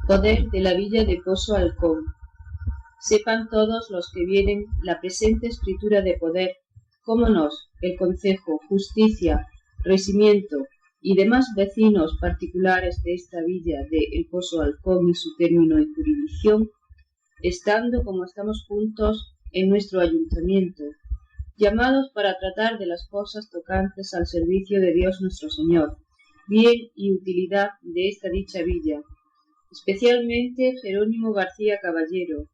Poder de la villa de Pozo Halcón. Sepan todos los que vienen la presente escritura de poder, cómo nos, el concejo, justicia, regimiento y demás vecinos particulares de esta villa de El Pozo Halcón y su término y jurisdicción, estando como estamos juntos en nuestro ayuntamiento, llamados para tratar de las cosas tocantes al servicio de Dios nuestro Señor, bien y utilidad de esta dicha villa, especialmente Jerónimo García Caballero,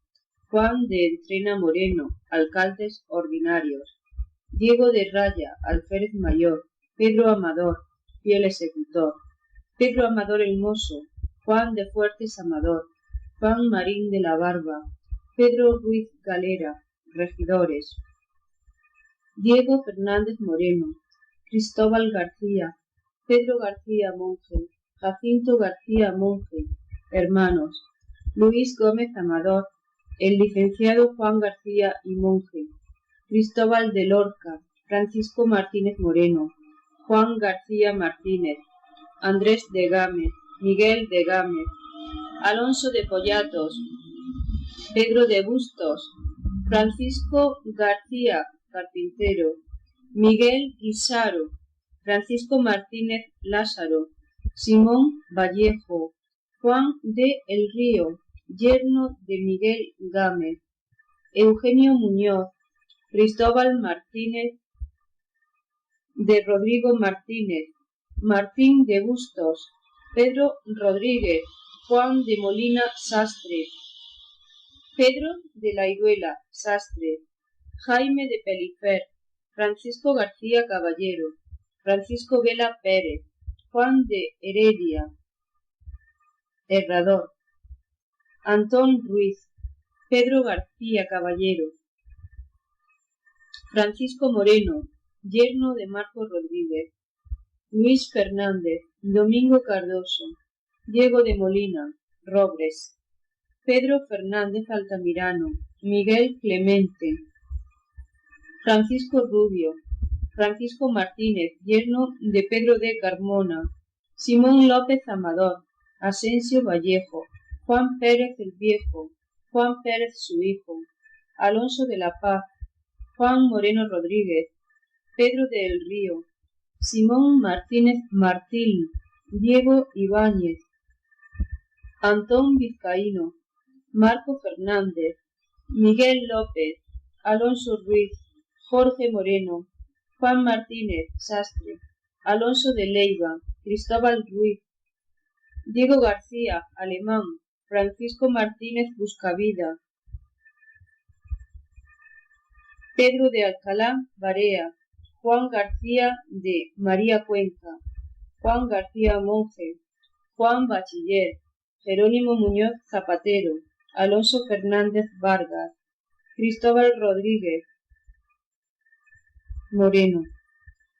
Juan de Entrena Moreno, alcaldes ordinarios, Diego de Raya, alférez mayor, Pedro Amador, fiel ejecutor, Pedro Amador el Mozo, Juan de Fuertes Amador, Juan Marín de la Barba, Pedro Ruiz Galera, regidores, Diego Fernández Moreno, Cristóbal García, Pedro García Monje, Jacinto García Monje, hermanos, Luis Gómez Amador, el licenciado Juan García y Monje, Cristóbal de Lorca, Francisco Martínez Moreno, Juan García Martínez, Andrés de Gámez, Miguel de Gámez, Alonso de Pollatos, Pedro de Bustos, Francisco García Carpintero, Miguel Guisaro, Francisco Martínez Lázaro, Simón Vallejo, Juan de El Río, yerno de Miguel Gámez, Eugenio Muñoz, Cristóbal Martínez, de Rodrigo Martínez, Martín de Bustos, Pedro Rodríguez, Juan de Molina Sastre, Pedro de la Iruela Sastre, Jaime de Pelifer, Francisco García Caballero, Francisco Vela Pérez, Juan de Heredia, Herrador, Antón Ruiz, Pedro García Caballero, Francisco Moreno, yerno de Marcos Rodríguez, Luis Fernández, Domingo Cardoso, Diego de Molina, Robres, Pedro Fernández Altamirano, Miguel Clemente, Francisco Rubio, Francisco Martínez, yerno de Pedro de Carmona, Simón López Amador, Asensio Vallejo, Juan Pérez el Viejo, Juan Pérez su hijo, Alonso de la Paz, Juan Moreno Rodríguez, Pedro del Río, Simón Martínez Martín, Diego Ibáñez, Antón Vizcaíno, Marco Fernández, Miguel López, Alonso Ruiz, Jorge Moreno, Juan Martínez Sastre, Alonso de Leiva, Cristóbal Ruiz, Diego García Alemán, Francisco Martínez Buscavida, Pedro de Alcalá Barea, Juan García de María Cuenca, Juan García Monje, Juan Bachiller, Jerónimo Muñoz Zapatero, Alonso Fernández Vargas, Cristóbal Rodríguez Moreno,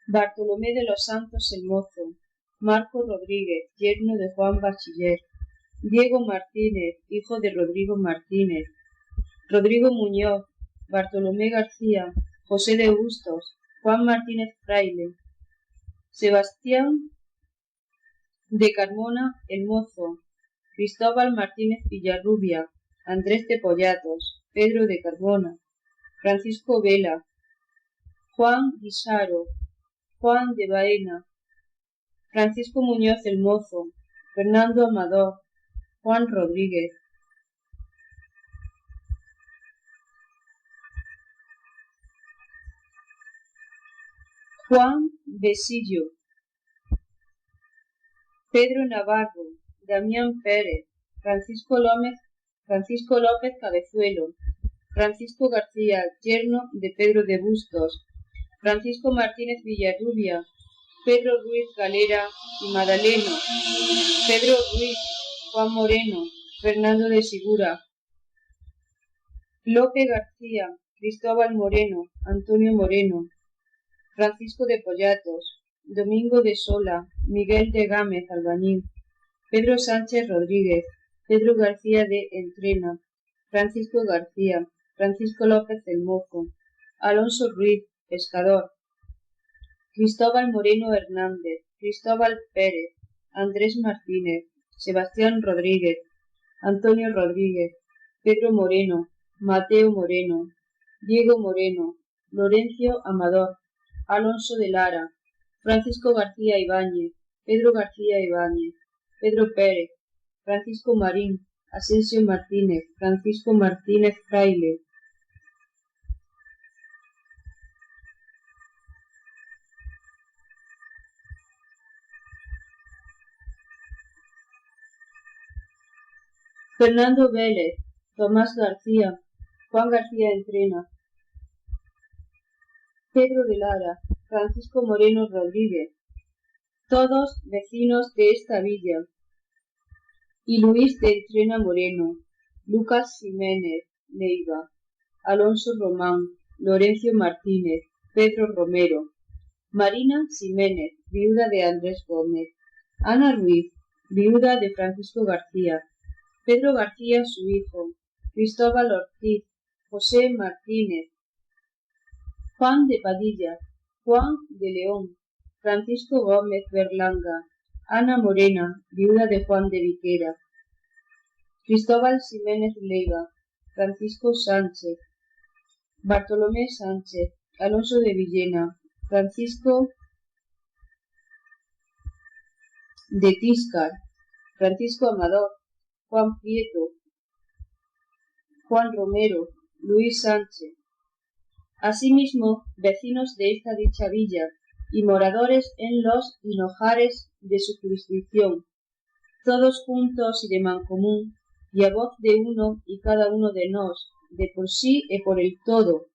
Bartolomé de los Santos el Mozo, Marco Rodríguez, yerno de Juan Bachiller, Diego Martínez, hijo de Rodrigo Martínez, Rodrigo Muñoz, Bartolomé García, José de Bustos, Juan Martínez Fraile, Sebastián de Carmona el Mozo, Cristóbal Martínez Villarrubia, Andrés de Pollatos, Pedro de Carmona, Francisco Vela, Juan Guisaro, Juan de Baena, Francisco Muñoz el Mozo, Fernando Amador, Juan Rodríguez, Juan Besillo, Pedro Navarro, Damián Pérez, Francisco López Cabezuelo, Francisco García, yerno de Pedro de Bustos, Francisco Martínez Villarrubia, Pedro Ruiz Galera y Madaleno, Pedro Ruiz, Juan Moreno, Fernando de Sigura, Lope García, Cristóbal Moreno, Antonio Moreno, Francisco de Pollatos, Domingo de Sola, Miguel de Gámez Albañil, Pedro Sánchez Rodríguez, Pedro García de Entrena, Francisco García, Francisco López el Mozo, Alonso Ruiz, pescador, Cristóbal Moreno Hernández, Cristóbal Pérez, Andrés Martínez, Sebastián Rodríguez, Antonio Rodríguez, Pedro Moreno, Mateo Moreno, Diego Moreno, Lorenzo Amador, Alonso de Lara, Francisco García Ibáñez, Pedro García Ibáñez, Pedro Pérez, Francisco Marín, Asensio Martínez, Francisco Martínez Fraile, Fernando Vélez, Tomás García, Juan García Entrena, Pedro de Lara, Francisco Moreno Rodríguez, todos vecinos de esta villa, y Luis de Entrena Moreno, Lucas Jiménez Leiva, Alonso Román, Lorenzo Martínez, Pedro Romero, Marina Jiménez, viuda de Andrés Gómez, Ana Ruiz, viuda de Francisco García, Pedro García su hijo, Cristóbal Ortiz, José Martínez, Juan de Padilla, Juan de León, Francisco Gómez Berlanga, Ana Morena, viuda de Juan de Viquera, Cristóbal Jiménez Leiva, Francisco Sánchez, Bartolomé Sánchez, Alonso de Villena, Francisco de Tíscar, Francisco Amador, Juan Prieto, Juan Romero, Luis Sánchez. Asimismo, vecinos de esta dicha villa y moradores en los hinojares de su jurisdicción, todos juntos y de mancomún, y a voz de uno y cada uno de nos, de por sí y por el todo,